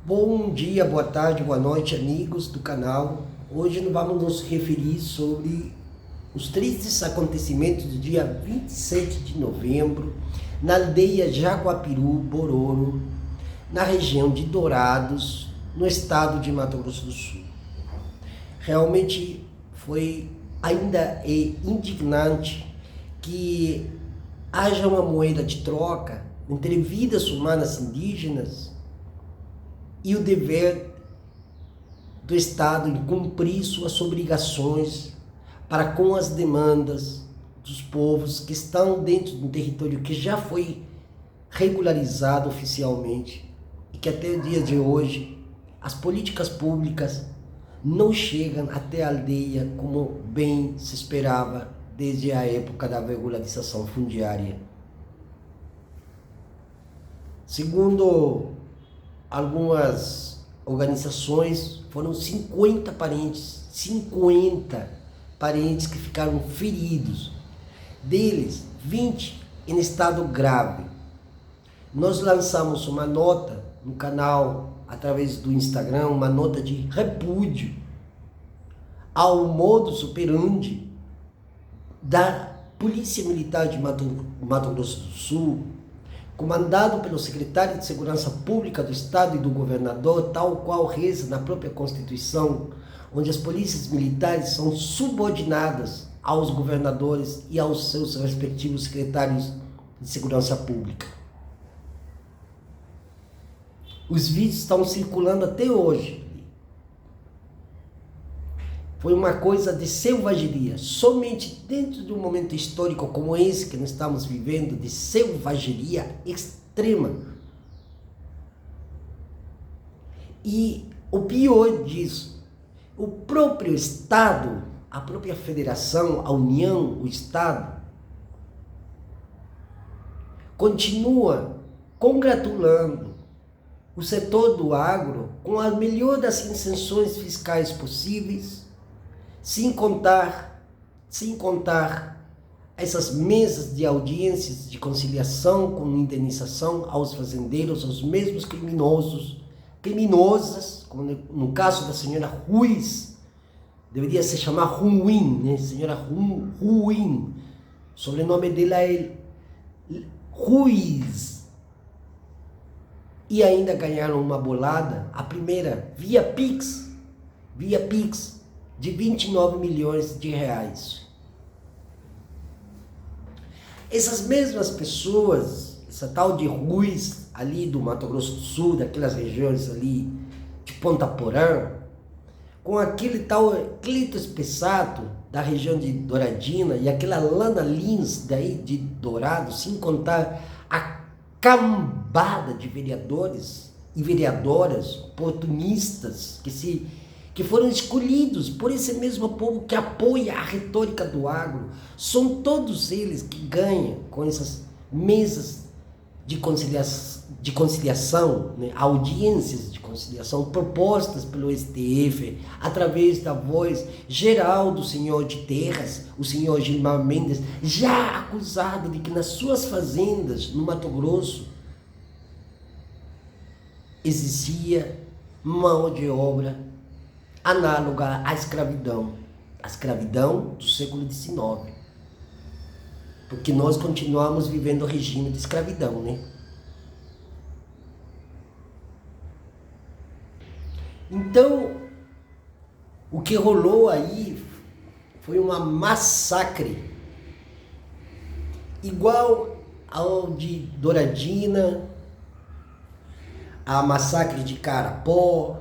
Bom dia, boa tarde, boa noite, amigos do canal. Hoje nós vamos nos referir sobre os tristes acontecimentos do dia 27 de novembro na aldeia Jaguapiru, Bororo, na região de Dourados, no estado de Mato Grosso do Sul. Realmente ainda é indignante que haja uma moeda de troca entre vidas humanas indígenas e o dever do Estado em cumprir suas obrigações para com as demandas dos povos que estão dentro de um território que já foi regularizado oficialmente e que até o dia de hoje as políticas públicas não chegam até a aldeia como bem se esperava desde a época da regularização fundiária. Segundo algumas organizações, foram 50 parentes que ficaram feridos, deles 20 em estado grave. Nós lançamos uma nota no canal, através do Instagram, uma nota de repúdio ao modus operandi da Polícia Militar de Mato Grosso do Sul, comandado pelo secretário de Segurança Pública do Estado e do governador, tal qual reza na própria Constituição, onde as polícias militares são subordinadas aos governadores e aos seus respectivos secretários de Segurança Pública. Os vídeos estão circulando até hoje. Foi uma coisa de selvageria, somente dentro de um momento histórico como esse que nós estamos vivendo, de selvageria extrema. E o pior disso, o próprio Estado, a própria Federação, a União, o Estado, continua congratulando o setor do agro com a melhor das isenções fiscais possíveis, sem contar essas mesas de audiências de conciliação com indenização aos fazendeiros, aos mesmos criminosas, como no caso da senhora Ruiz, deveria se chamar Ruim, né? Senhora Ruim, o sobrenome dela é Ruiz, e ainda ganharam uma bolada, a primeira via Pix, de 29 milhões de reais. Essas mesmas pessoas, essa tal de Ruiz, ali do Mato Grosso do Sul, daquelas regiões ali de Ponta Porã, com aquele tal Clitos Pessato, da região de Douradina, e aquela Lana Lins, daí de Dourado, sem contar a cambada de vereadores e vereadoras oportunistas que foram escolhidos por esse mesmo povo que apoia a retórica do agro. São todos eles que ganham com essas mesas de conciliação, né? Audiências de conciliação propostas pelo STF, através da voz geral do senhor de terras, o senhor Gilmar Mendes, já acusado de que nas suas fazendas, no Mato Grosso, existia mão de obra análoga à escravidão, a escravidão do século XIX, porque nós continuamos vivendo o regime de escravidão, né? Então, o que rolou aí foi uma massacre, igual ao de Douradina, a massacre de Carapó,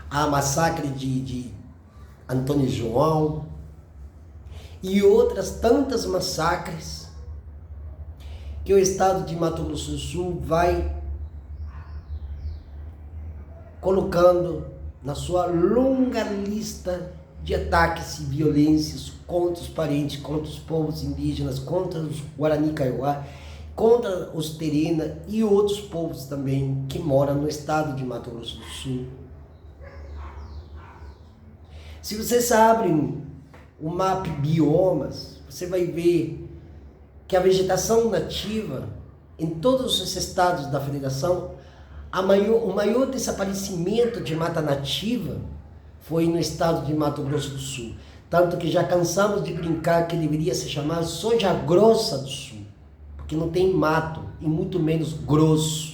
a massacre de Antônio João e outras tantas massacres que o estado de Mato Grosso do Sul vai colocando na sua longa lista de ataques e violências contra os parentes, contra os povos indígenas, contra os Guarani Kaiowá, contra os Terena e outros povos também que moram no estado de Mato Grosso do Sul. Se vocês abrem o mapa biomas, você vai ver que a vegetação nativa em todos os estados da federação o maior desaparecimento de mata nativa foi no estado de Mato Grosso do Sul. Tanto que já cansamos de brincar que deveria se chamar soja grossa do Sul, porque não tem mato e muito menos grosso.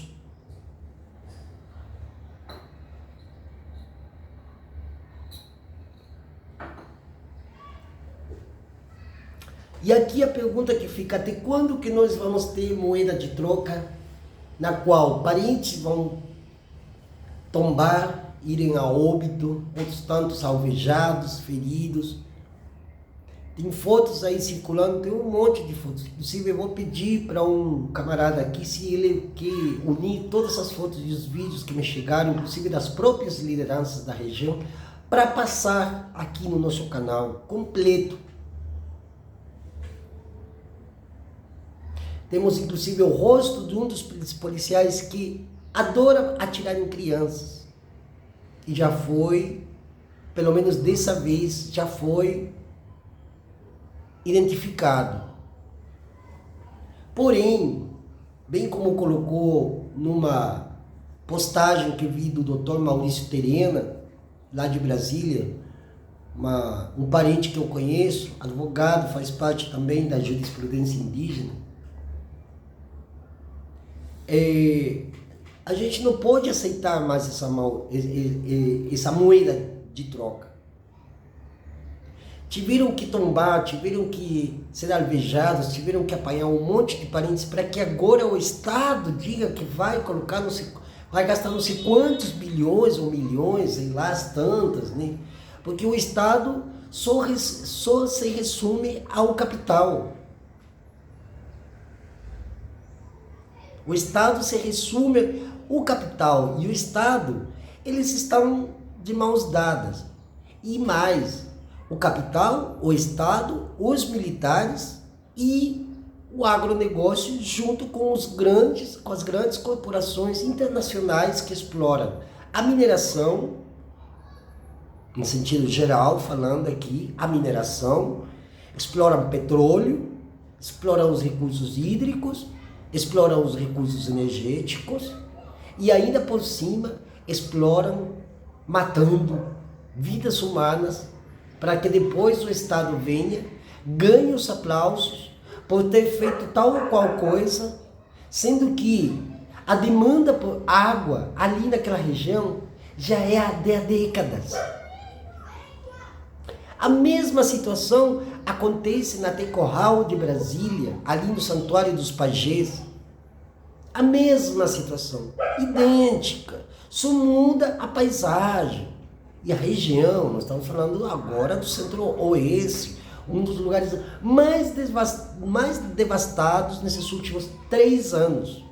E aqui a pergunta que fica: até quando que nós vamos ter moeda de troca na qual parentes vão tombar, irem a óbito, outros tantos alvejados, feridos? Tem fotos aí circulando, tem um monte de fotos. Inclusive eu vou pedir para um camarada aqui se ele quer unir todas as fotos e os vídeos que me chegaram, inclusive das próprias lideranças da região, para passar aqui no nosso canal completo. Temos inclusive o rosto de um dos policiais que adora atirar em crianças. E já foi, pelo menos dessa vez, já foi identificado. Porém, bem como colocou numa postagem que vi do Dr. Maurício Terena, lá de Brasília, um parente que eu conheço, advogado, faz parte também da jurisprudência indígena, a gente não pode aceitar mais essa moeda de troca. Tiveram que tombar, tiveram que ser alvejados, tiveram que apanhar um monte de parentes para que agora o Estado diga que vai colocar, vai gastar não sei quantos bilhões ou milhões, sei lá, as tantas, né? Porque o Estado só se resume ao capital. O Estado se resume ao capital e o Estado, eles estão de mãos dadas. E mais, o capital, o Estado, os militares e o agronegócio junto com as grandes corporações internacionais que exploram a mineração, no sentido geral, falando aqui, a mineração, exploram petróleo, exploram os recursos hídricos, exploram os recursos energéticos e ainda por cima exploram matando vidas humanas para que depois o Estado venha, ganhe os aplausos por ter feito tal ou qual coisa, sendo que a demanda por água ali naquela região já é há décadas. A mesma situação acontece na Tecorral de Brasília, ali no Santuário dos Pajés. A mesma situação, idêntica, só muda a paisagem e a região. Nós estamos falando agora do Centro-Oeste, um dos lugares mais devastados nesses últimos 3 anos.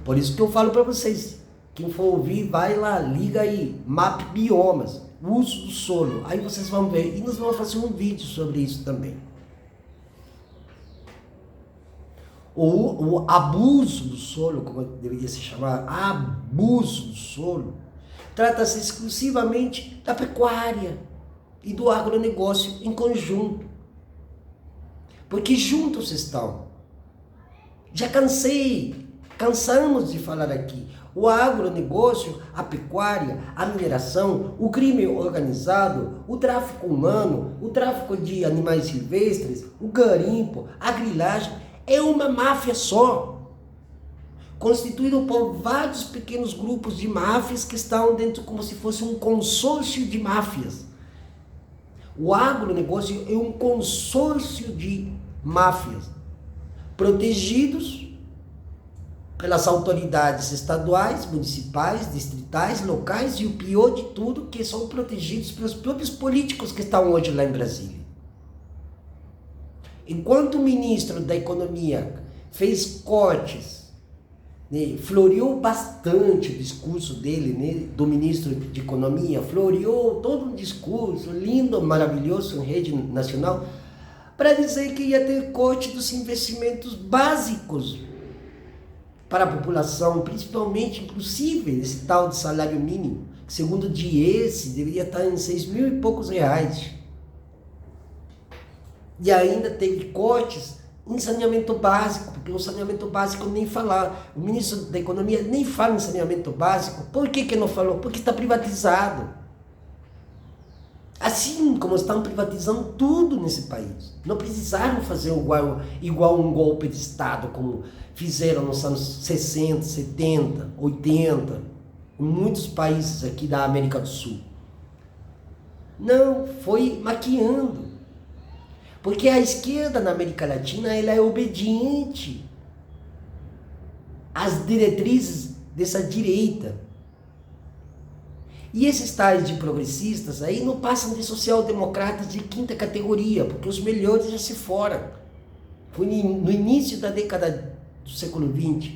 Por isso que eu falo para vocês, quem for ouvir, vai lá, liga aí, MAP Biomas, uso do solo, aí vocês vão ver, e nós vamos fazer um vídeo sobre isso também. O abuso do solo, como deveria se chamar, abuso do solo, trata-se exclusivamente da pecuária e do agronegócio em conjunto. Porque juntos estão. Já cansamos de falar aqui. O agronegócio, a pecuária, a mineração, o crime organizado, o tráfico humano, o tráfico de animais silvestres, o garimpo, a grilagem, é uma máfia só, constituído por vários pequenos grupos de máfias que estão dentro como se fosse um consórcio de máfias. O agronegócio é um consórcio de máfias, protegidos pelas autoridades estaduais, municipais, distritais, locais e o pior de tudo, que são protegidos pelos próprios políticos que estão hoje lá em Brasília. Enquanto o ministro da Economia fez cortes, né, floreou bastante o discurso dele, né, do ministro de Economia, floreou todo um discurso lindo, maravilhoso em rede nacional, para dizer que ia ter corte dos investimentos básicos para a população, principalmente, inclusive, esse tal de salário mínimo, que segundo o DIEESE deveria estar em 6.000 e poucos reais. E ainda teve cortes em saneamento básico, porque o saneamento básico nem falar. O ministro da Economia nem fala em saneamento básico. Por que não falou? Porque está privatizado. Assim como estão privatizando tudo nesse país. Não precisaram fazer igual um golpe de Estado, como fizeram nos anos 60, 70, 80, em muitos países aqui da América do Sul. Não, foi maquiando. Porque a esquerda na América Latina ela é obediente às diretrizes dessa direita. E esses tais de progressistas aí não passam de social-democratas de quinta categoria, porque os melhores já se foram. Foi no início da década do século XX.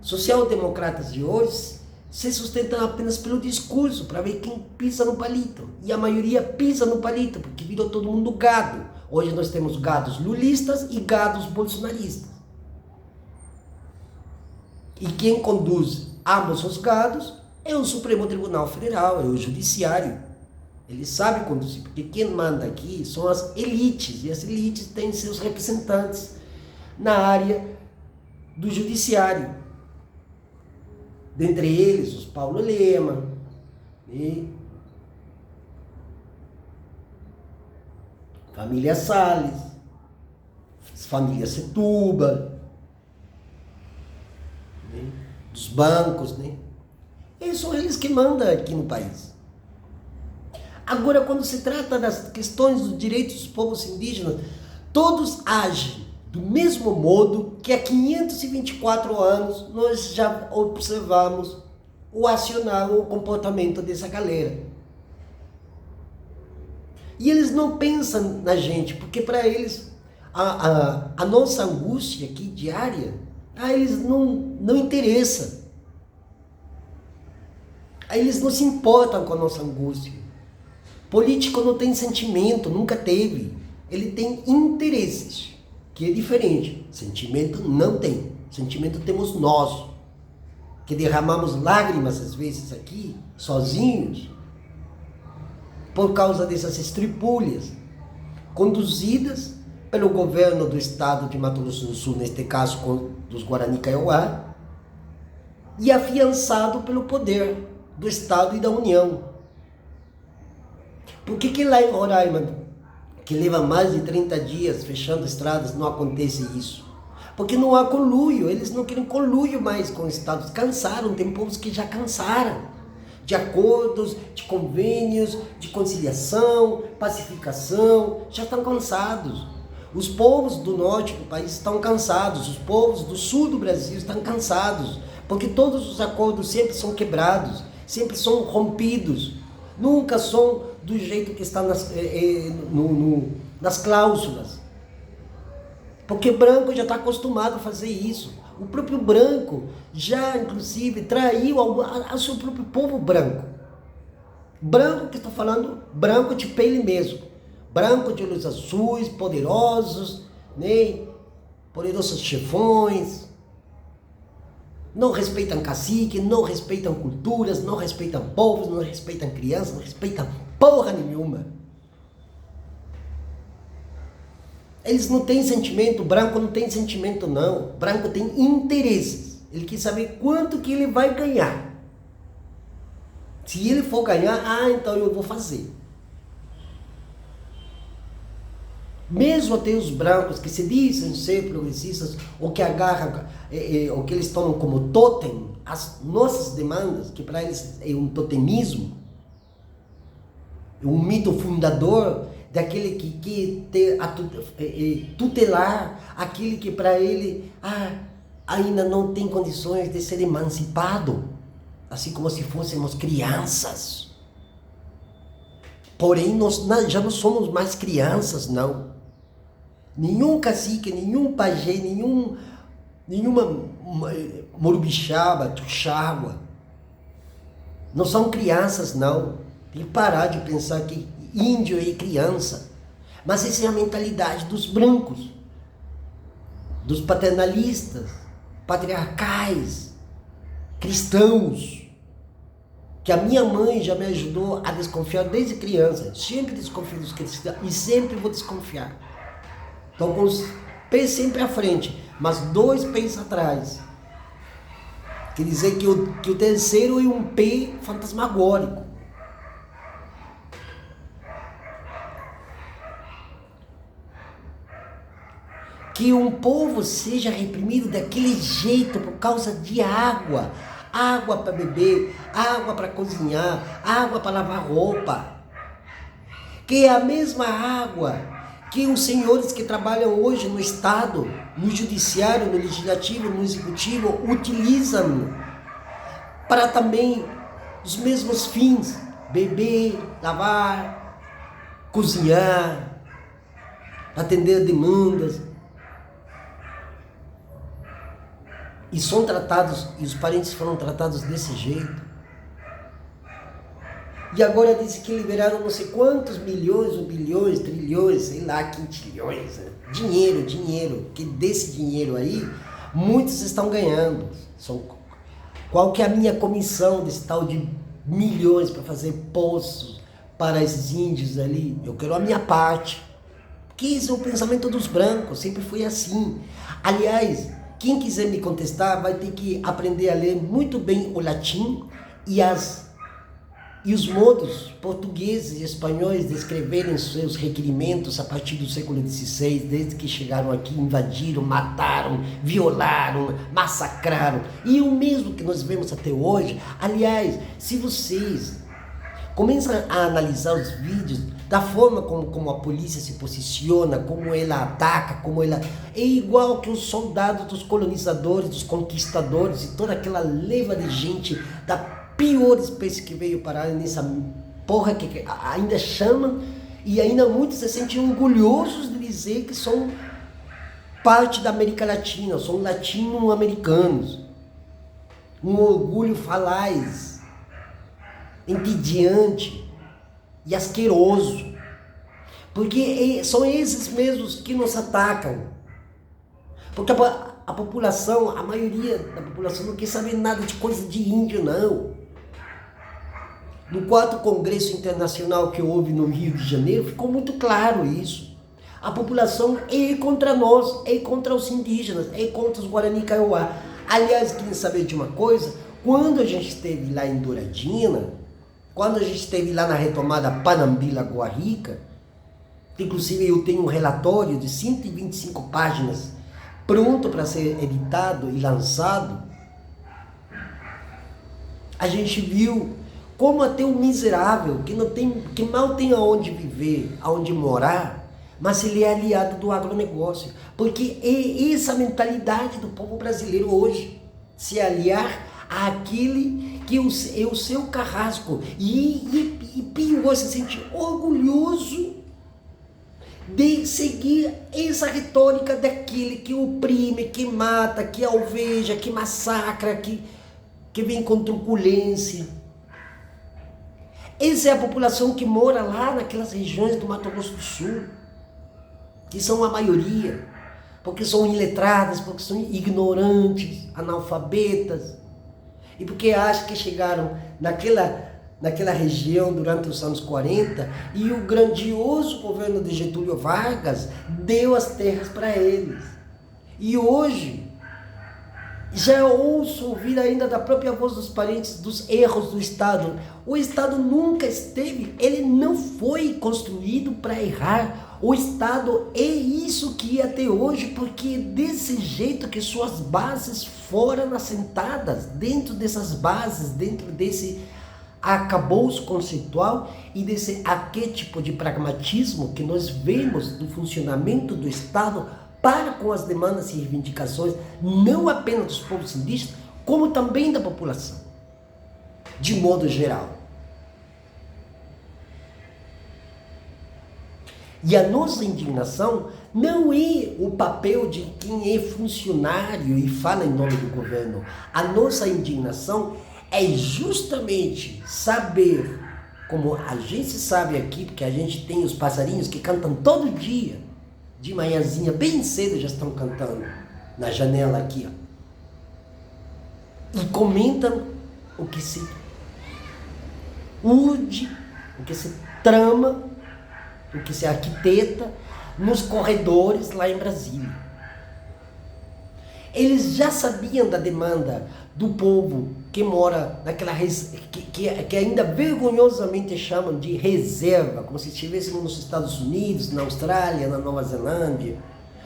Social-democratas de hoje se sustentam apenas pelo discurso, para ver quem pisa no palito. E a maioria pisa no palito, porque virou todo mundo gado. Hoje nós temos gados lulistas e gados bolsonaristas. E quem conduz ambos os gados é o Supremo Tribunal Federal, é o Judiciário. Ele sabe conduzir, porque quem manda aqui são as elites, e as elites têm seus representantes na área do Judiciário. Dentre eles, os Paulo Lema, e família Salles, família Setúbal, né? Dos bancos, né? E são eles que mandam aqui no país. Agora, quando se trata das questões dos direitos dos povos indígenas, todos agem do mesmo modo que há 524 anos nós já observamos o acionar, o comportamento dessa galera. E eles não pensam na gente, porque para eles a nossa angústia aqui diária, a eles não interessa. A eles não se importam com a nossa angústia. Político não tem sentimento, nunca teve. Ele tem interesses, que é diferente. Sentimento não tem. Sentimento temos nós, que derramamos lágrimas às vezes aqui, sozinhos, por causa dessas estripúlias, conduzidas pelo governo do estado de Mato Grosso do Sul, neste caso dos Guarani Kaiowá, e afiançado pelo poder do estado e da União. Por que lá em Roraima, que leva mais de 30 dias fechando estradas, não acontece isso? Porque não há conluio, eles não querem conluio mais com os estados, cansaram, tem povos que já cansaram de acordos, de convênios, de conciliação, pacificação, já estão cansados. Os povos do norte do país estão cansados, os povos do sul do Brasil estão cansados, porque todos os acordos sempre são quebrados, sempre são rompidos, nunca são do jeito que está nas cláusulas. Porque branco já está acostumado a fazer isso. O próprio branco já, inclusive, traiu ao seu próprio povo branco. Branco que estou falando, branco de pele mesmo. Branco de olhos azuis, poderosos, né? Poderosos chefões. Não respeitam cacique, não respeitam culturas, não respeitam povos, não respeitam crianças, não respeitam porra nenhuma. Eles não têm sentimento, branco não tem sentimento não. Branco tem interesses. Ele quer saber quanto que ele vai ganhar. Se ele for ganhar, então eu vou fazer. Mesmo até os brancos que se dizem ser progressistas, ou que agarram, ou que eles tomam como totem as nossas demandas, que para eles é um totemismo, um mito fundador daquele que quer tutelar aquele que para ele ainda não tem condições de ser emancipado, assim como se fôssemos crianças. Porém, nós já não somos mais crianças, não. Nenhum cacique, nenhum pajé, nenhuma morubixaba, tuxágua, não são crianças, não. Tem que parar de pensar que índio é criança. Mas essa é a mentalidade dos brancos, dos paternalistas, patriarcais, cristãos, que a minha mãe já me ajudou a desconfiar desde criança. Sempre desconfio dos cristãos e sempre vou desconfiar. Então, com os pés sempre à frente. mas 2 pés atrás. Quer dizer que o terceiro é um pé fantasmagórico. Que um povo seja reprimido daquele jeito por causa de água. Água para beber, água para cozinhar, água para lavar roupa. Que é a mesma água que os senhores que trabalham hoje no Estado, no Judiciário, no Legislativo, no Executivo, utilizam para também os mesmos fins. Beber, lavar, cozinhar, atender demandas. E são tratados, e os parentes foram tratados desse jeito. E agora disse que liberaram não sei quantos milhões, ou bilhões, trilhões, sei lá, quintilhões. Né? Dinheiro. Que desse dinheiro aí, muitos estão ganhando. Qual que é a minha comissão desse tal de milhões para fazer poços para esses índios ali? Eu quero a minha parte. Porque esse é o pensamento dos brancos, sempre foi assim. Aliás, quem quiser me contestar vai ter que aprender a ler muito bem o latim e os modos portugueses e espanhóis de escreverem seus requerimentos a partir do século XVI, desde que chegaram aqui, invadiram, mataram, violaram, massacraram. E o mesmo que nós vemos até hoje. Aliás, se vocês começam a analisar os vídeos, da forma como a polícia se posiciona, como ela ataca, como ela... É igual que os soldados dos colonizadores, dos conquistadores e toda aquela leva de gente da pior espécie que veio parar nessa porra que ainda chamam e ainda muitos se sentem orgulhosos de dizer que são parte da América Latina, são latino-americanos. Um orgulho falaz, entediante e asqueroso, porque são esses mesmos que nos atacam, porque a população, a maioria da população não quer saber nada de coisa de índio, não. No 4º Congresso Internacional que houve no Rio de Janeiro, ficou muito claro isso. A população é contra nós, é contra os indígenas, é contra os Guarani Kaiowá. Aliás, querem saber de uma coisa? Quando a gente esteve lá em Douradina, quando a gente esteve lá na retomada Panambi-Lagoa Rica, inclusive eu tenho um relatório de 125 páginas pronto para ser editado e lançado, a gente viu como até o miserável, que mal tem aonde viver, aonde morar, mas ele é aliado do agronegócio. Porque é essa mentalidade do povo brasileiro hoje, se aliar àquele que é o seu carrasco. E pior, se sente orgulhoso de seguir essa retórica daquele que oprime, que mata, que alveja, que massacra, que vem com truculência. Essa é a população que mora lá naquelas regiões do Mato Grosso do Sul, que são a maioria, porque são iletradas, porque são ignorantes, analfabetas, e porque acham que chegaram naquela região durante os anos 40 e o grandioso governo de Getúlio Vargas deu as terras para eles. E hoje, já ouço ouvir ainda da própria voz dos parentes dos erros do Estado. O Estado nunca esteve, ele não foi construído para errar. O Estado é isso que é até hoje, porque é desse jeito que suas bases foram assentadas, dentro dessas bases, dentro desse arcabouço conceitual e desse arquétipo de pragmatismo que nós vemos do funcionamento do Estado para com as demandas e reivindicações, não apenas dos povos indígenas, como também da população, de modo geral. E a nossa indignação não é o papel de quem é funcionário e fala em nome do governo. A nossa indignação é justamente saber, como a gente sabe aqui, porque a gente tem os passarinhos que cantam todo dia, de manhãzinha, bem cedo já estão cantando na janela aqui, ó. E comentam o que se urge, o que se trama, o que se arquiteta nos corredores lá em Brasília. Eles já sabiam da demanda do povo que mora naquela que ainda vergonhosamente chamam de reserva, como se estivessem nos Estados Unidos, na Austrália, na Nova Zelândia.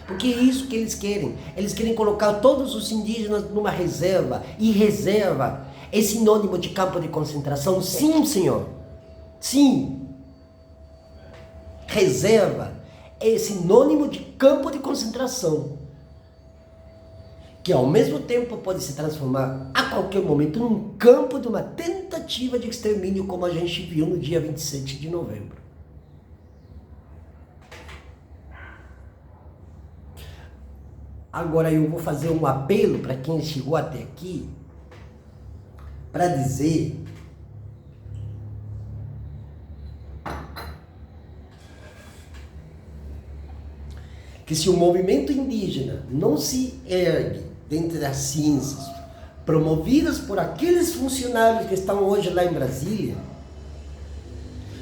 Porque é isso que eles querem. Eles querem colocar todos os indígenas numa reserva. E reserva é sinônimo de campo de concentração? Sim, senhor. Sim. Reserva é sinônimo de campo de concentração, que ao mesmo tempo pode se transformar a qualquer momento num campo de uma tentativa de extermínio, como a gente viu no dia 27 de novembro. Agora eu vou fazer um apelo para quem chegou até aqui, para dizer que se o movimento indígena não se ergue dentro das ciências promovidas por aqueles funcionários que estão hoje lá em Brasília,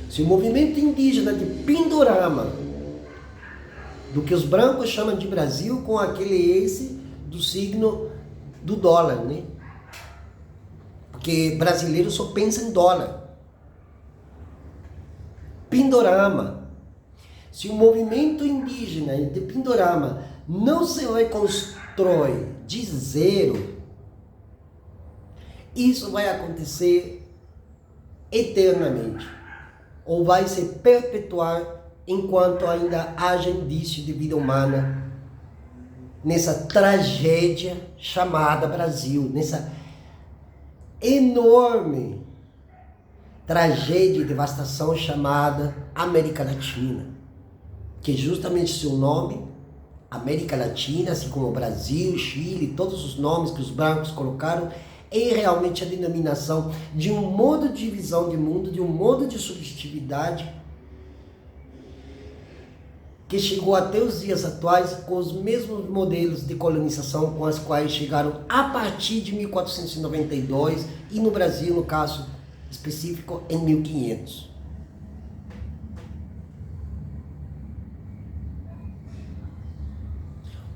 se o movimento indígena de Pindorama, do que os brancos chamam de Brasil, com aquele esse do signo do dólar, né? Porque brasileiro só pensa em dólar. Pindorama. Se o movimento indígena de Pindorama não se reconstrói de zero, isso vai acontecer eternamente, ou vai se perpetuar enquanto ainda haja indício de vida humana nessa tragédia chamada Brasil, nessa enorme tragédia e devastação chamada América Latina, que é justamente seu nome, América Latina, assim como Brasil, Chile, todos os nomes que os brancos colocaram, é realmente a denominação de um modo de visão de mundo, de um modo de subjetividade que chegou até os dias atuais com os mesmos modelos de colonização com os quais chegaram a partir de 1492 e no Brasil, no caso específico, em 1500.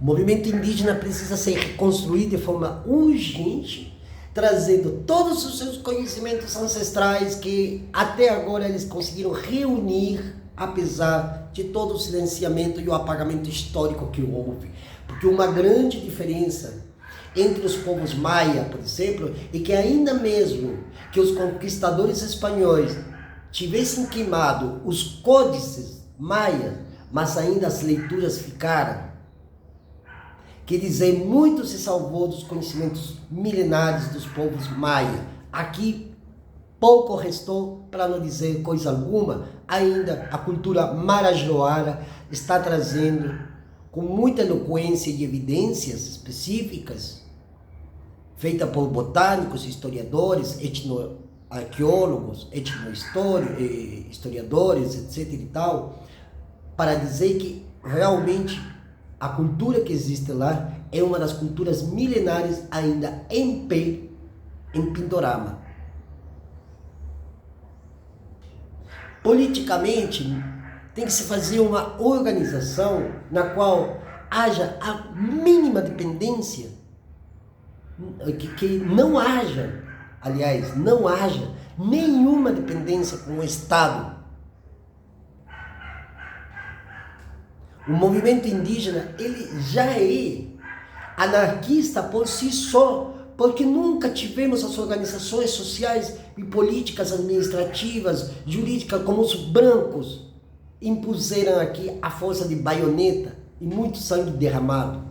O movimento indígena precisa ser reconstruído de forma urgente, trazendo todos os seus conhecimentos ancestrais que até agora eles conseguiram reunir, apesar de todo o silenciamento e o apagamento histórico que houve. Porque uma grande diferença entre os povos maia, por exemplo, é que ainda mesmo que os conquistadores espanhóis tivessem queimado os códices maia, mas ainda as leituras ficaram. Quer dizer, muito se salvou dos conhecimentos milenares dos povos maia. Aqui pouco restou, para não dizer coisa alguma. Ainda a cultura marajoara está trazendo com muita eloquência e evidências específicas, feita por botânicos, historiadores, etnoarqueólogos, historiadores, etc. e tal, para dizer que realmente a cultura que existe lá é uma das culturas milenares ainda em pé em Pindorama. Politicamente, tem que se fazer uma organização na qual haja a mínima dependência, que não haja, aliás, não haja nenhuma dependência com o Estado. O movimento indígena, ele já é anarquista por si só, porque nunca tivemos as organizações sociais e políticas, administrativas, jurídicas, como os brancos impuseram aqui a força de baioneta e muito sangue derramado.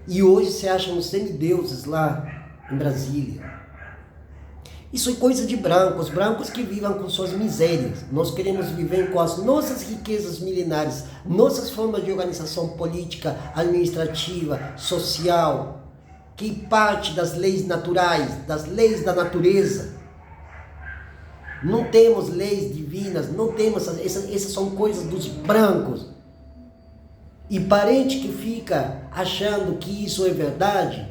E hoje se acham os semideuses lá em Brasília. Isso é coisa de brancos, brancos que vivam com suas misérias. Nós queremos viver com as nossas riquezas milenares, nossas formas de organização política, administrativa, social, que parte das leis naturais, das leis da natureza. Não temos leis divinas, não temos, essas são coisas dos brancos. E parente que fica achando que isso é verdade,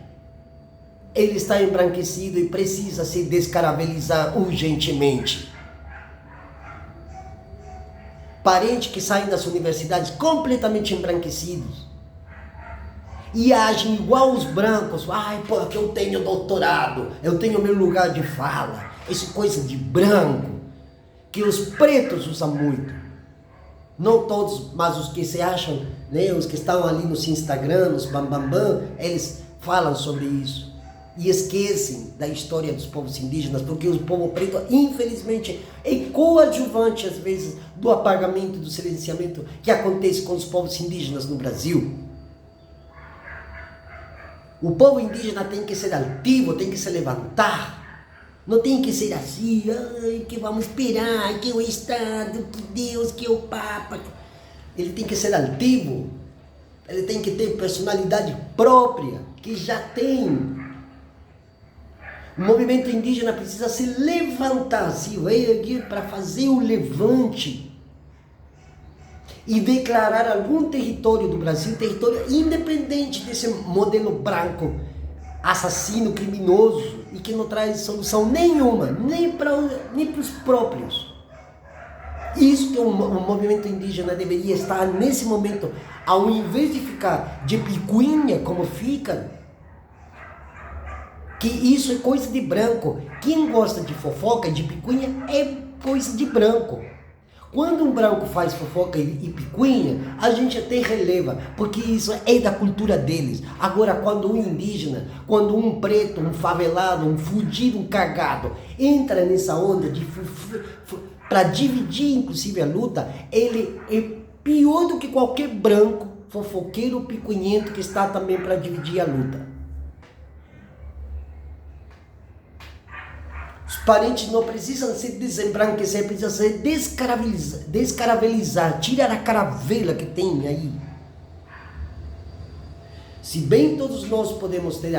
ele está embranquecido e precisa se descaravelizar urgentemente. Parente que sai das universidades completamente embranquecidos e agem igual os brancos. Ai, porque eu tenho doutorado, eu tenho meu lugar de fala. Isso é coisa de branco, que os pretos usam muito. Não todos, mas os que se acham, né, os que estão ali nos Instagram, nos bambambam, eles falam sobre isso. E esquecem da história dos povos indígenas, porque o povo preto, infelizmente, é coadjuvante, às vezes, do apagamento, do silenciamento que acontece com os povos indígenas no Brasil. O povo indígena tem que ser altivo, tem que se levantar. Não tem que ser assim, ai, que vamos esperar, que o Estado, que Deus, que o Papa. Ele tem que ser altivo, ele tem que ter personalidade própria, que já tem. O movimento indígena precisa se levantar, se erguer para fazer o levante e declarar algum território do Brasil, território independente desse modelo branco, assassino, criminoso, e que não traz solução nenhuma, nem para os próprios. Isso que o movimento indígena deveria estar nesse momento, ao invés de ficar de picuinha como fica, que isso é coisa de branco. Quem gosta de fofoca e de picuinha é coisa de branco. Quando um branco faz fofoca e picuinha, a gente até releva, porque isso é da cultura deles. Agora, quando um indígena, quando um preto, um favelado, um fudido, um cagado, entra nessa onda de para dividir, inclusive, a luta, ele é pior do que qualquer branco, fofoqueiro, picuinhento, que está também para dividir a luta. Os parentes não precisam se desembranquecer, precisam se descaravelizar, tirar a caravela que tem aí. Se bem todos nós podemos ter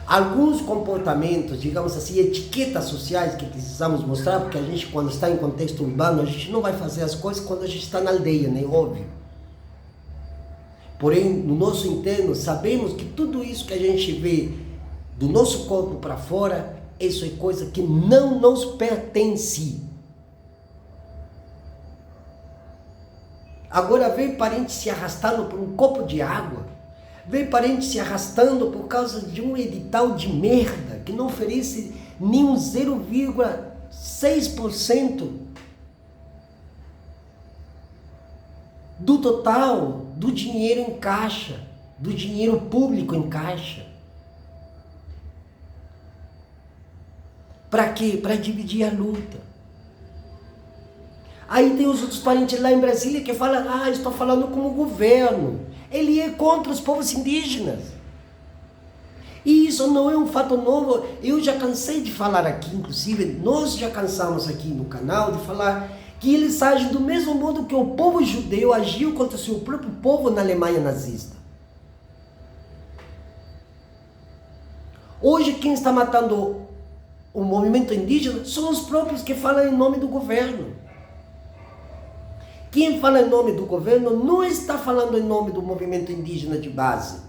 alguns comportamentos, digamos assim, etiquetas sociais que precisamos mostrar, porque a gente, quando está em contexto urbano, a gente não vai fazer as coisas quando a gente está na aldeia, né? Óbvio. Porém, no nosso interno, sabemos que tudo isso que a gente vê do nosso corpo para fora, isso é coisa que não nos pertence. Agora vem parente se arrastando por um copo de água, vem parente se arrastando por causa de um edital de merda, que não oferece nem um 0,6% do total do dinheiro em caixa, do dinheiro público em caixa. Para quê? Para dividir a luta. Aí tem os outros parentes lá em Brasília que falam, estou falando com o governo. Ele é contra os povos indígenas. E isso não é um fato novo. Eu já cansei de falar aqui, inclusive, nós já cansamos aqui no canal de falar que eles agem do mesmo modo que o povo judeu agiu contra o seu próprio povo na Alemanha nazista. Hoje quem está matando o movimento indígena são os próprios que falam em nome do governo. Quem fala em nome do governo não está falando em nome do movimento indígena de base.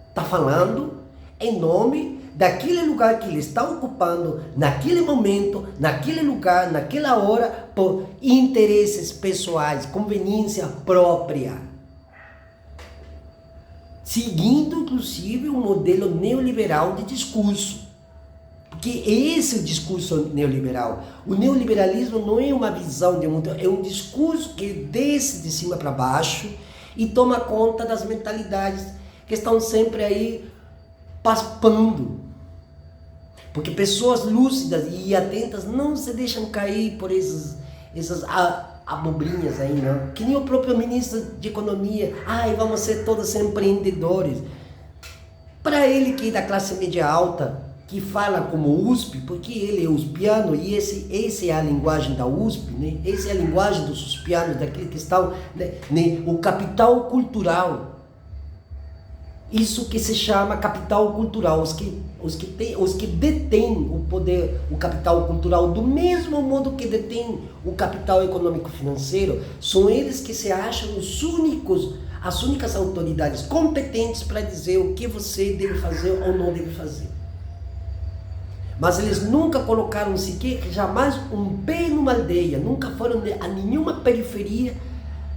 Está falando em nome daquele lugar que ele está ocupando, naquele momento, naquele lugar, naquela hora, por interesses pessoais, conveniência própria. Seguindo, inclusive, um modelo neoliberal de discurso. Porque esse é o discurso neoliberal. O neoliberalismo não é uma visão de mundo, é um discurso que desce de cima para baixo e toma conta das mentalidades que estão sempre aí paspando. Porque pessoas lúcidas e atentas não se deixam cair por essas abobrinhas aí, não. Que nem o próprio ministro de Economia. Vamos ser todos empreendedores. Para ele que é da classe média alta, que fala como USP, porque ele é uspiano e esse é a linguagem da USP, né? Essa é a linguagem dos uspianos, daquele que estão, né? O capital cultural. Isso que se chama capital cultural, os que detêm o poder, o capital cultural, do mesmo modo que detêm o capital econômico financeiro, são eles que se acham as únicas autoridades competentes para dizer o que você deve fazer ou não deve fazer. Mas eles nunca colocaram sequer, jamais um pé numa aldeia, nunca foram a nenhuma periferia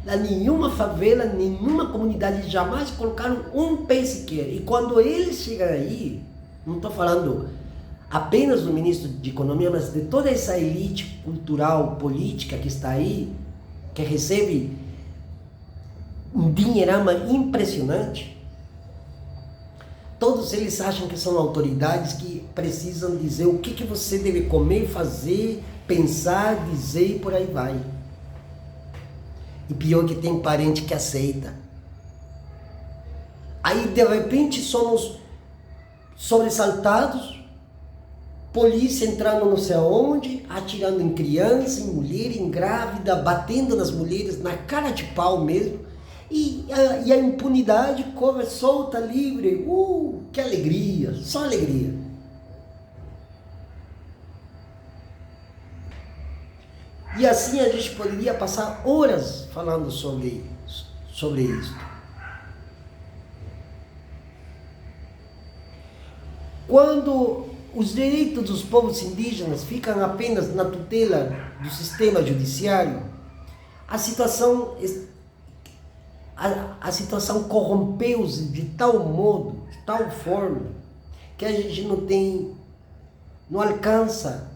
Lá nenhuma favela, nenhuma comunidade jamais colocaram um pé sequer. E quando eles chegam aí, não estou falando apenas do ministro de Economia, mas de toda essa elite cultural, política que está aí, que recebe um dinheirama impressionante, todos eles acham que são autoridades que precisam dizer o que você deve comer, fazer, pensar, dizer e por aí vai. E pior que tem parente que aceita. Aí de repente somos sobressaltados, polícia entrando não sei aonde, atirando em criança, em mulher, em grávida, batendo nas mulheres na cara de pau mesmo. E a impunidade corre solta, livre. Que alegria, só alegria. E assim a gente poderia passar horas falando sobre isso. Quando os direitos dos povos indígenas ficam apenas na tutela do sistema judiciário, a situação corrompeu-se de tal modo, de tal forma, que a gente não alcança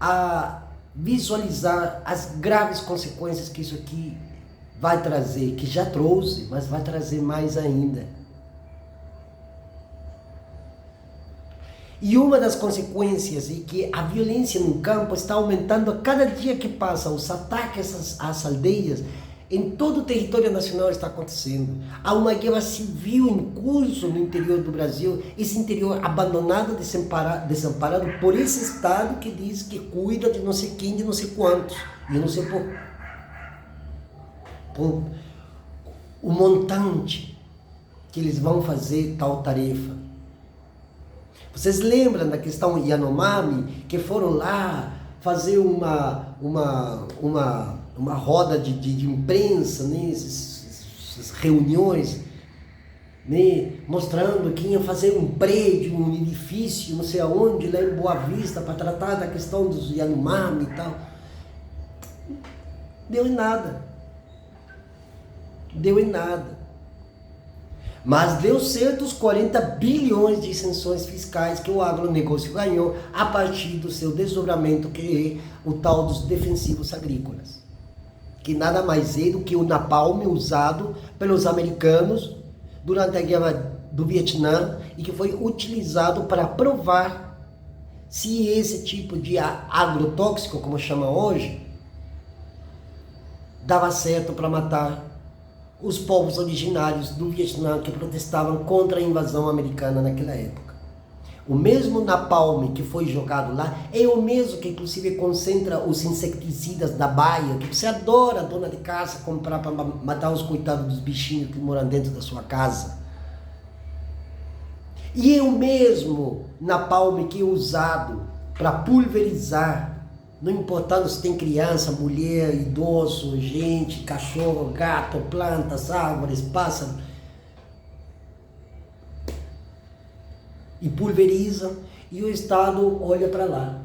a visualizar as graves consequências que isso aqui vai trazer, que já trouxe, mas vai trazer mais ainda. E uma das consequências é que a violência no campo está aumentando a cada dia que passa. Os ataques às aldeias em todo o território nacional está acontecendo. Há uma guerra civil em curso no interior do Brasil, esse interior abandonado, desamparado por esse Estado que diz que cuida de não sei quem, de não sei quantos. E eu não sei por o montante que eles vão fazer tal tarefa. Vocês lembram da questão Yanomami, que foram lá fazer uma roda de imprensa, né? Essas reuniões, né? Mostrando que iam fazer um prédio, um edifício, não sei aonde, lá em Boa Vista, para tratar da questão dos Yanomami e tal. Deu em nada. Mas deu certo os 40 bilhões de isenções fiscais que o agronegócio ganhou a partir do seu desdobramento, que é o tal dos defensivos agrícolas. Que nada mais é do que o napalm usado pelos americanos durante a guerra do Vietnã e que foi utilizado para provar se esse tipo de agrotóxico, como chama hoje, dava certo para matar os povos originários do Vietnã que protestavam contra a invasão americana naquela época. O mesmo napalm que foi jogado lá é o mesmo que inclusive concentra os inseticidas da Baia, que você adora, dona de casa, comprar para matar os coitados dos bichinhos que moram dentro da sua casa. E é o mesmo napalm que é usado para pulverizar, não importando se tem criança, mulher, idoso, gente, cachorro, gato, plantas, árvores, pássaros. E pulverizam, e o Estado olha para lá.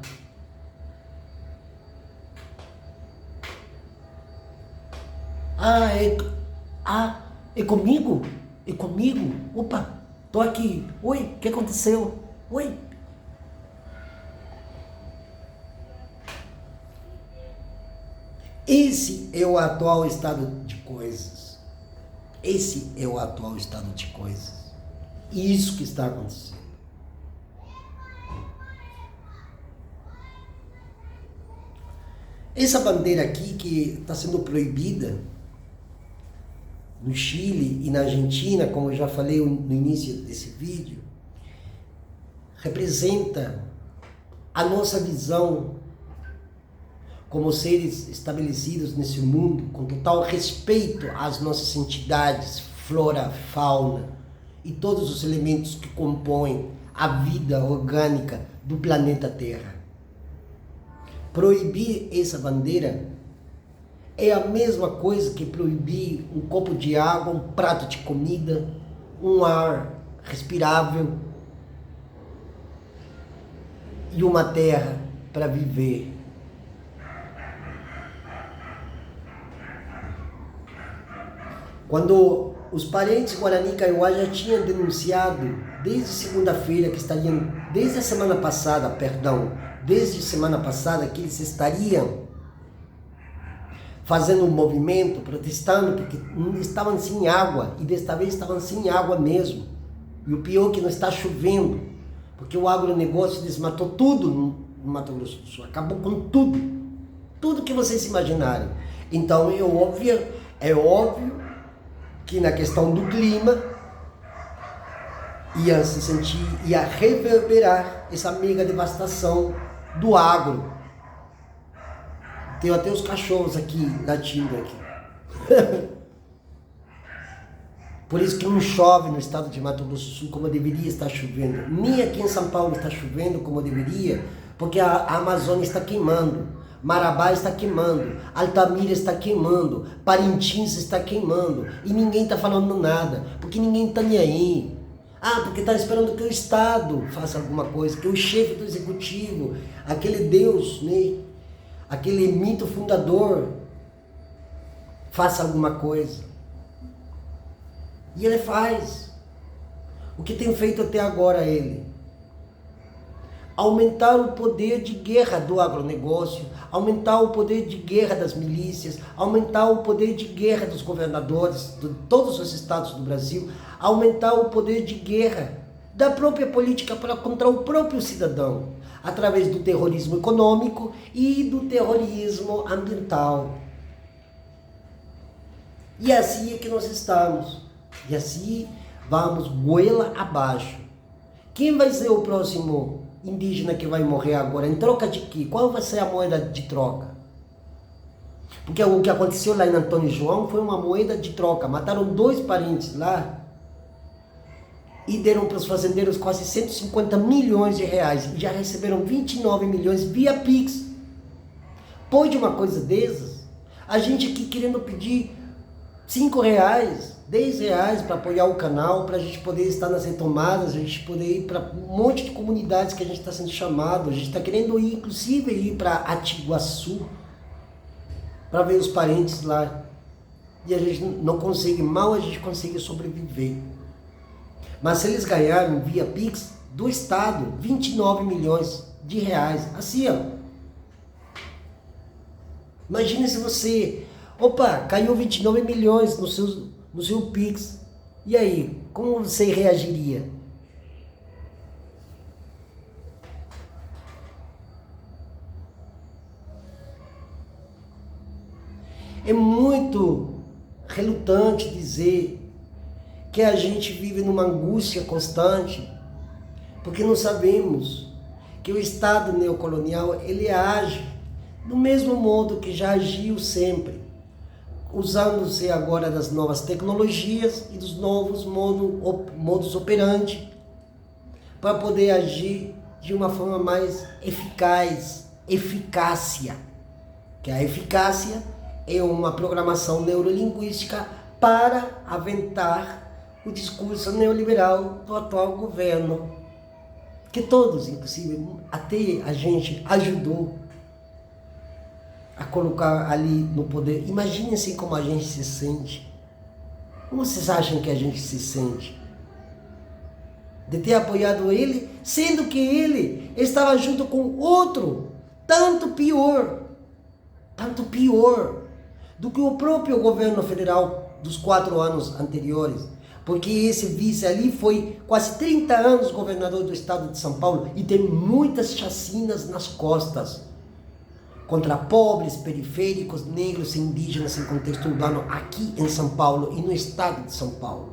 É comigo? É comigo? Opa, tô aqui. Oi, o que aconteceu? Oi. Esse é o atual estado de coisas. Esse é o atual estado de coisas. Isso que está acontecendo. Essa bandeira aqui que está sendo proibida no Chile e na Argentina, como eu já falei no início desse vídeo, representa a nossa visão como seres estabelecidos nesse mundo, com total respeito às nossas entidades, flora, fauna e todos os elementos que compõem a vida orgânica do planeta Terra. Proibir essa bandeira é a mesma coisa que proibir um copo de água, um prato de comida, um ar respirável e uma terra para viver. Quando os parentes Guarani Kaiowá já tinham denunciado desde segunda-feira que estariam, desde semana passada que eles estariam fazendo um movimento, protestando, porque estavam sem água, e desta vez estavam sem água mesmo. E o pior é que não está chovendo, porque o agronegócio desmatou tudo no Mato Grosso do Sul, acabou com tudo que vocês imaginarem. Então é óbvio que na questão do clima ia reverberar essa mega devastação do agro. Tem até os cachorros aqui latindo aqui. Por isso que não chove no estado de Mato Grosso do Sul como deveria estar chovendo. Nem aqui em São Paulo está chovendo como deveria, porque a Amazônia está queimando, Marabá está queimando, Altamira está queimando, Parintins está queimando, e ninguém está falando nada, porque ninguém está nem aí. Porque está esperando que o Estado faça alguma coisa, que o chefe do executivo, aquele Deus, né? Aquele mito fundador, faça alguma coisa. E ele faz. O que tem feito até agora ele? Aumentar o poder de guerra do agronegócio, aumentar o poder de guerra das milícias, aumentar o poder de guerra dos governadores de todos os estados do Brasil, aumentar o poder de guerra da própria política contra o próprio cidadão, através do terrorismo econômico e do terrorismo ambiental. E assim é que nós estamos. E assim vamos goela abaixo. Quem vai ser o próximo indígena que vai morrer agora? Em troca de quê? Qual vai ser a moeda de troca? Porque o que aconteceu lá em Antônio João foi uma moeda de troca. Mataram 2 parentes lá e deram para os fazendeiros quase 150 milhões de reais. E já receberam 29 milhões via Pix. Pode uma coisa dessas? A gente aqui querendo pedir 5 reais, 10 reais para apoiar o canal, para a gente poder estar nas retomadas, a gente poder ir para um monte de comunidades que a gente está sendo chamado. A gente está querendo ir, inclusive, ir para Atiguaçu, para ver os parentes lá. E a gente não consegue, mal a gente consegue sobreviver. Mas se eles ganharam via Pix do Estado 29 milhões de reais, assim, ó. Imagina se você, caiu 29 milhões no seu Pix. E aí, como você reagiria? É muito relutante dizer que a gente vive numa angústia constante, porque não sabemos que o Estado neocolonial, ele age do mesmo modo que já agiu sempre, usando-se agora das novas tecnologias e dos novos modus operandi, para poder agir de uma forma mais eficácia, que a eficácia é uma programação neurolinguística para aventar o discurso neoliberal do atual governo, que todos, inclusive, até a gente ajudou a colocar ali no poder. Imaginem-se como a gente se sente. Como vocês acham que a gente se sente? De ter apoiado ele, sendo que ele estava junto com outro, tanto pior do que o próprio governo federal dos 4 anos anteriores. Porque esse vice ali foi quase 30 anos governador do estado de São Paulo e tem muitas chacinas nas costas contra pobres, periféricos, negros e indígenas em contexto urbano aqui em São Paulo e no estado de São Paulo.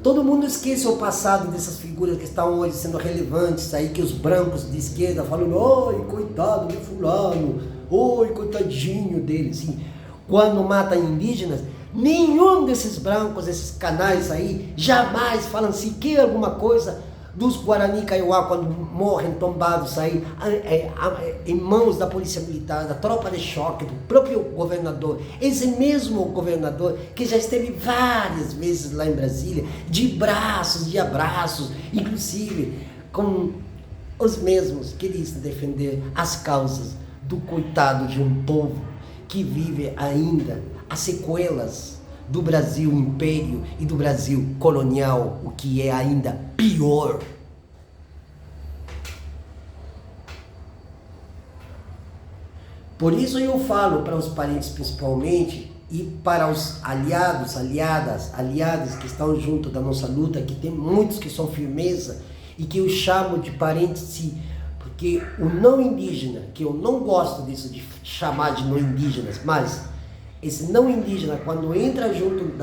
Todo mundo esquece o passado dessas figuras que estão hoje sendo relevantes aí, que os brancos de esquerda falam, oi, coitado de fulano, oi, coitadinho dele, assim. Quando matam indígenas, nenhum desses brancos, esses canais aí, jamais falam sequer alguma coisa dos Guarani Kaiowá quando morrem tombados aí em mãos da polícia militar, da tropa de choque, do próprio governador. Esse mesmo governador que já esteve várias vezes lá em Brasília, de braços, de abraços, inclusive com os mesmos que dizem defender as causas do coitado de um povo que vive ainda as sequelas do Brasil império e do Brasil colonial, o que é ainda pior. Por isso eu falo para os parentes principalmente e para os aliados, aliadas que estão junto da nossa luta, que tem muitos que são firmeza e que eu chamo de parentes, porque o não indígena, que eu não gosto disso de chamar de não indígenas, mas esse não indígena, quando entra junto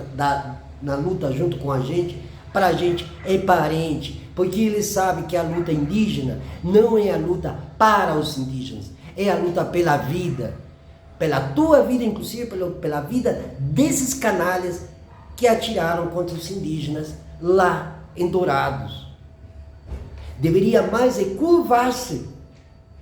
na luta junto com a gente, para a gente é parente, porque ele sabe que a luta indígena não é a luta para os indígenas, é a luta pela vida, pela tua vida, inclusive pela vida desses canalhas que atiraram contra os indígenas lá em Dourados. Deveria mais curvar-se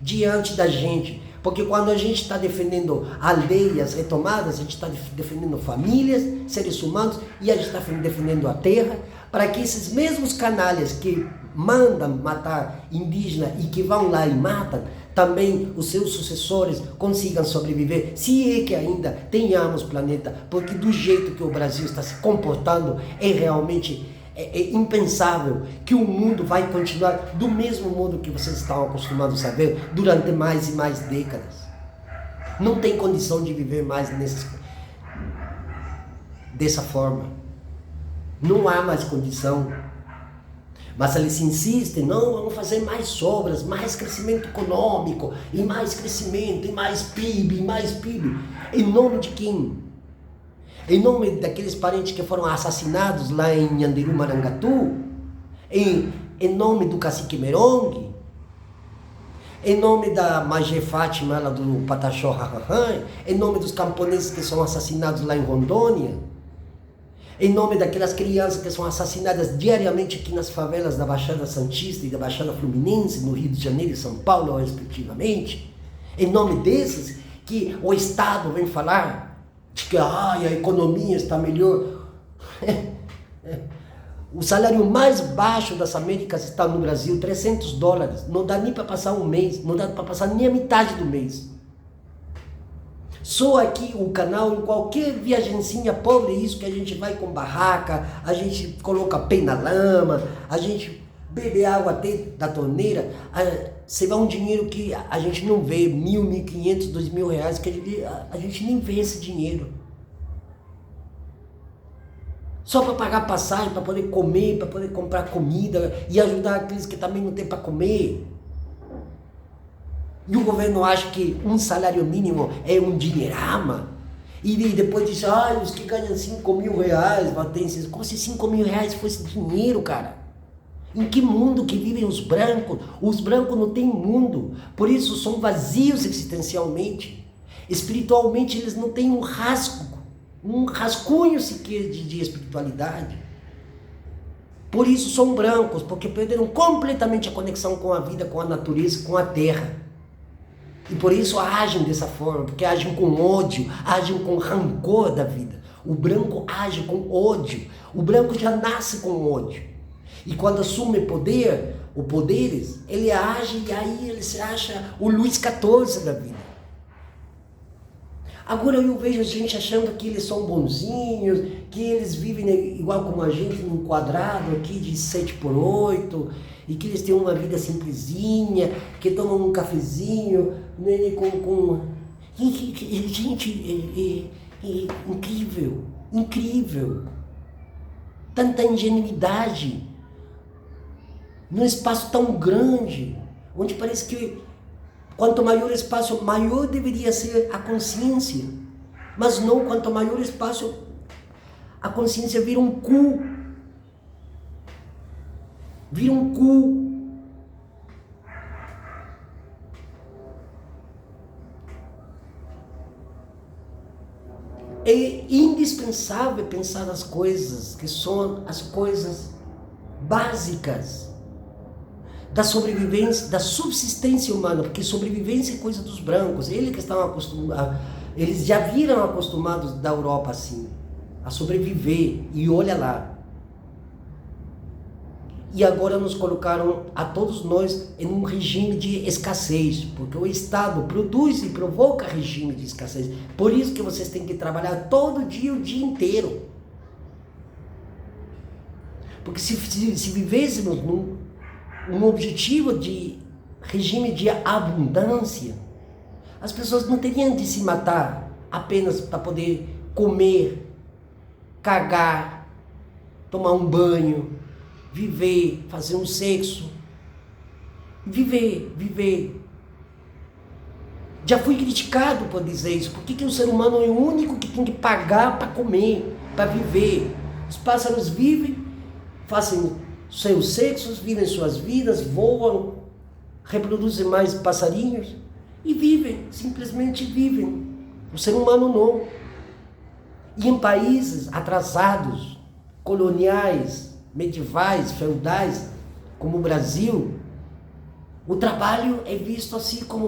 diante da gente, porque quando a gente está defendendo aldeias retomadas, a gente está defendendo famílias, seres humanos, e a gente está defendendo a terra, para que esses mesmos canalhas que mandam matar indígena e que vão lá e matam, também os seus sucessores consigam sobreviver, se é que ainda tenhamos planeta, porque do jeito que o Brasil está se comportando, é realmente impensável que o mundo vai continuar do mesmo modo que vocês estão acostumados a ver durante mais e mais décadas. Não tem condição de viver mais dessa forma. Não há mais condição. Mas eles insistem, não, vamos fazer mais obras, mais crescimento econômico, e mais crescimento, e mais PIB, e mais PIB. Em nome de quem? Em nome daqueles parentes que foram assassinados lá em Nhanderu, Marangatu? Em nome do cacique Merong? Em nome da Magé Fátima, lá do Pataxó Hahahan? Em nome dos camponeses que são assassinados lá em Rondônia? Em nome daquelas crianças que são assassinadas diariamente aqui nas favelas da Baixada Santista e da Baixada Fluminense, no Rio de Janeiro e São Paulo, respectivamente? Em nome desses que o Estado vem falar de que a economia está melhor. O salário mais baixo das Américas está no Brasil, $300. Não dá nem para passar um mês, não dá para passar nem a metade do mês. Só aqui o canal, em qualquer viagenzinha pobre, isso que a gente vai com barraca, a gente coloca pé na lama, a gente bebe água até da torneira, você vai um dinheiro que a gente não vê, 1.000, 1.500, 2.000 reais, que a gente nem vê esse dinheiro. Só para pagar passagem, para poder comer, para poder comprar comida e ajudar aqueles que também não tem para comer. E o governo acha que um salário mínimo é um dinheirama. E depois diz, os que ganham 5.000 reais, como se 5.000 reais fosse dinheiro, cara. Em que mundo que vivem os brancos? Os brancos não têm mundo. Por isso são vazios existencialmente. Espiritualmente eles não têm um rascunho sequer de espiritualidade. Por isso são brancos, porque perderam completamente a conexão com a vida, com a natureza, com a terra. E por isso agem dessa forma, porque agem com ódio, agem com rancor da vida. O branco age com ódio, o branco já nasce com ódio. E quando assume poderes, ele age e aí ele se acha o Luís XIV da vida. Agora eu vejo a gente achando que eles são bonzinhos, que eles vivem igual como a gente, num quadrado aqui de 7x8, e que eles têm uma vida simplesinha, que tomam um cafezinho, né, com... Gente, incrível, incrível. Tanta ingenuidade num espaço tão grande, onde parece que quanto maior o espaço, maior deveria ser a consciência. Mas não, quanto maior o espaço, a consciência vira um cu. Vira um cu. É indispensável pensar nas coisas que são as coisas básicas da sobrevivência, da subsistência humana, porque sobrevivência é coisa dos brancos, eles que estão acostumados, eles já viram acostumados da Europa assim, a sobreviver, e olha lá. e agora nos colocaram a todos nós em um regime de escassez, porque o Estado produz e provoca regime de escassez. Por isso que vocês têm que trabalhar todo dia, o dia inteiro. Porque se vivêssemos num objetivo de regime de abundância, as pessoas não teriam de se matar apenas para poder comer, cagar, tomar um banho, viver, fazer um sexo. Viver. Já fui criticado por dizer isso. Por que o ser humano é o único que tem que pagar para comer, para viver? Os pássaros vivem, fazem seus sexos, vivem suas vidas, voam, reproduzem mais passarinhos e vivem, simplesmente vivem. O ser humano não. E em países atrasados, coloniais, medievais, feudais, como o Brasil, o trabalho é visto assim como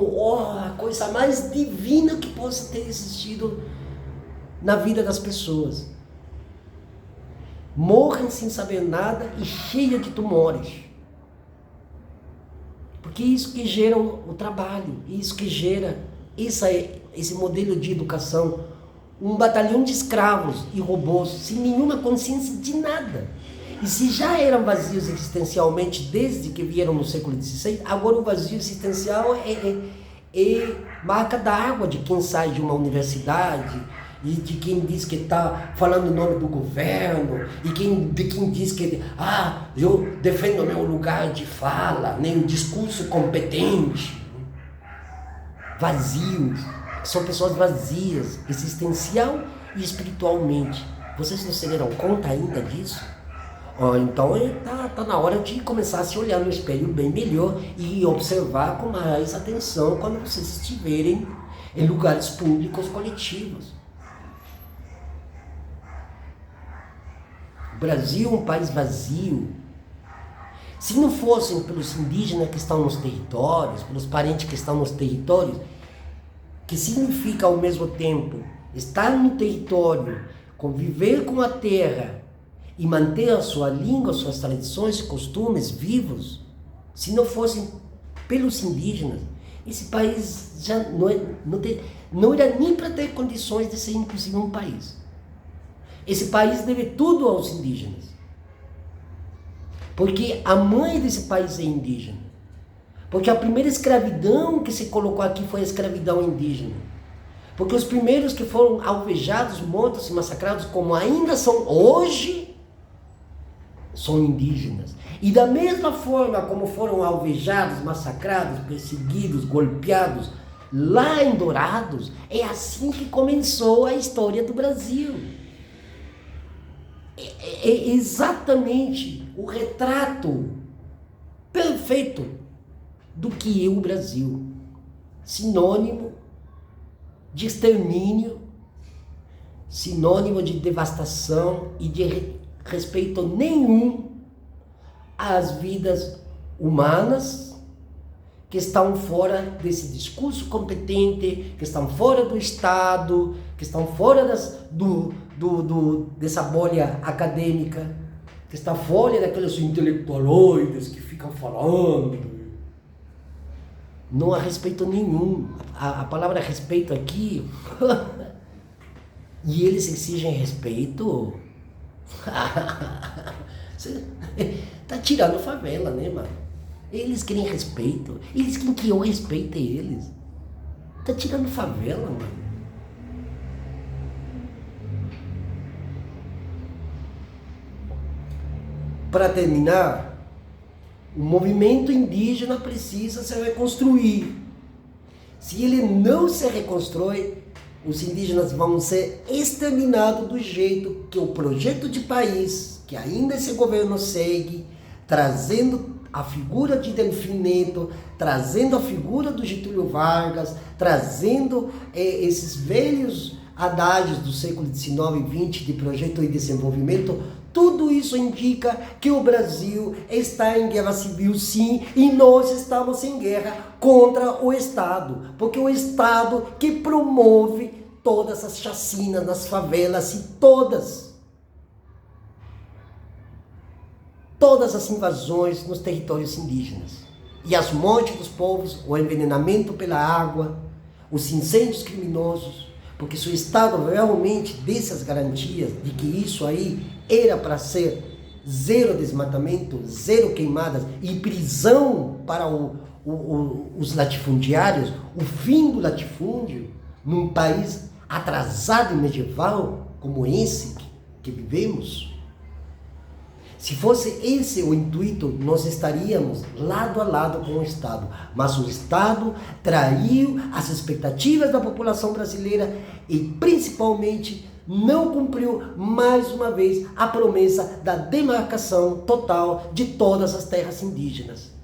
a coisa mais divina que possa ter existido na vida das pessoas. Morrem sem saber nada e cheia de tumores. Porque é isso que gera o trabalho, isso que gera esse modelo de educação. Um batalhão de escravos e robôs sem nenhuma consciência de nada. E se já eram vazios existencialmente desde que vieram no século XVI, agora o vazio existencial é marca d'água de quem sai de uma universidade, e de quem diz que está falando em nome do governo, e de quem diz que eu defendo meu lugar de fala, o discurso competente. Vazios, são pessoas vazias, existencial e espiritualmente. Vocês não se deram conta ainda disso? Então tá na hora de começar a se olhar no espelho bem melhor e observar com mais atenção quando vocês estiverem em lugares públicos coletivos. O Brasil é um país vazio. Se não fossem pelos indígenas que estão nos territórios, pelos parentes que estão nos territórios, que significa ao mesmo tempo estar no território, conviver com a terra e manter a sua língua, suas tradições e costumes vivos, se não fossem pelos indígenas, esse país já não era nem para ter condições de ser inclusive um país. Esse país deve tudo aos indígenas. Porque a mãe desse país é indígena. Porque a primeira escravidão que se colocou aqui foi a escravidão indígena. Porque os primeiros que foram alvejados, mortos e massacrados, como ainda são hoje, são indígenas. E da mesma forma como foram alvejados, massacrados, perseguidos, golpeados, lá em Dourados, é assim que começou a história do Brasil. É exatamente o retrato perfeito do que é o Brasil. Sinônimo de extermínio, sinônimo de devastação e de respeito nenhum às vidas humanas que estão fora desse discurso competente, que estão fora do Estado, que estão fora dessa bolha acadêmica, que está fora daqueles intelectualoides que ficam falando. Não há respeito nenhum. A palavra respeito aqui... E eles exigem respeito? Você tá tirando favela, né, mano? Eles querem respeito. Eles querem que eu respeite eles. Tá tirando favela, mano. Para terminar, o movimento indígena precisa se reconstruir. Se ele não se reconstrói, os indígenas vão ser exterminados do jeito que o projeto de país, que ainda esse governo segue, trazendo a figura de Delfim Neto, trazendo a figura do Getúlio Vargas, trazendo esses velhos adágios do século XIX e XX de projeto e desenvolvimento. Tudo isso indica que o Brasil está em guerra civil, sim, e nós estamos em guerra contra o Estado, porque o Estado que promove todas as chacinas nas favelas e todas. todas as invasões nos territórios indígenas. E as mortes dos povos, o envenenamento pela água, os incêndios criminosos, porque se o Estado realmente desse as garantias de que isso aí era para ser zero desmatamento, zero queimadas e prisão para os latifundiários, o fim do latifúndio num país atrasado e medieval como esse que vivemos, se fosse esse o intuito, nós estaríamos lado a lado com o Estado. Mas o Estado traiu as expectativas da população brasileira e, principalmente, não cumpriu mais uma vez a promessa da demarcação total de todas as terras indígenas.